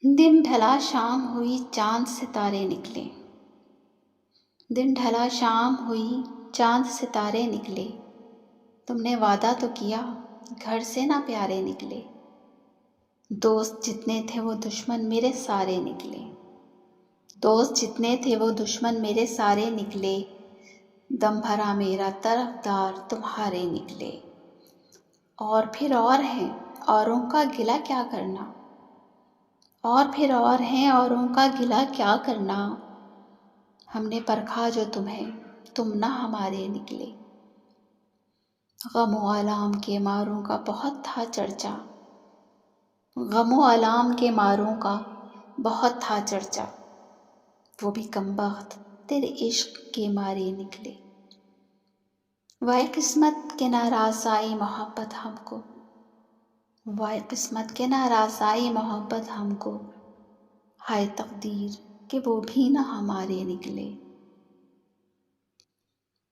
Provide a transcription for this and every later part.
دن ڈھلا شام ہوئی چاند ستارے نکلے، دن ڈھلا شام ہوئی چاند ستارے نکلے، تم نے وعدہ تو کیا گھر سے نہ پیارے نکلے، دوست جتنے تھے وہ دشمن میرے سارے نکلے، دوست جتنے تھے وہ دشمن میرے سارے نکلے، دم بھرا میرا طرفدار تمہارے نکلے، اور پھر اور ہیں اوروں کا گلہ کیا کرنا، اور پھر اور ہیں اوروں کا گلہ کیا کرنا، ہم نے پرکھا جو تمہیں تم نہ ہمارے نکلے، غم و آلام کے ماروں کا بہت تھا چرچا، غم و آلام کے ماروں کا بہت تھا چرچا، وہ بھی کمبخت تیرے عشق کے مارے نکلے، وائے قسمت کے ناراض آئی محبت ہم کو، وائے قسمت کے ناراض آئی محبت ہم کو، ہائے تقدیر کہ وہ بھی نہ ہمارے نکلے،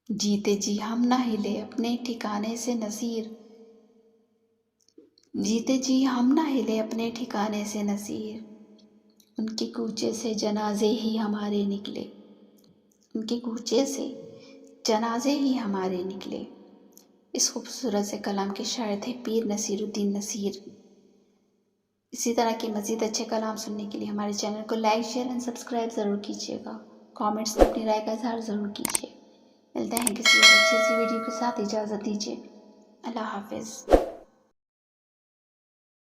جیتے جی ہم نہ ہلے اپنے ٹھکانے سے نصیر، جیتے جی ہم نہ ہلے اپنے ٹھکانے سے نصیر، ان کے کوچے سے جنازے ہی ہمارے نکلے، ان کے کوچے سے جنازے ہی ہمارے نکلے۔ اس خوبصورت سے کلام کے شاعر تھے پیر نصیر الدین نصیر۔ اسی طرح کے مزید اچھے کلام سننے کے لیے ہمارے چینل کو لائک شیئر اینڈ سبسکرائب ضرور کیجیے گا، کامنٹس میں اپنی رائے کا اظہار ضرور کیجیے۔ ملتے ہیں کسی اور اچھی سی ویڈیو کے ساتھ، اجازت دیجیے، اللہ حافظ۔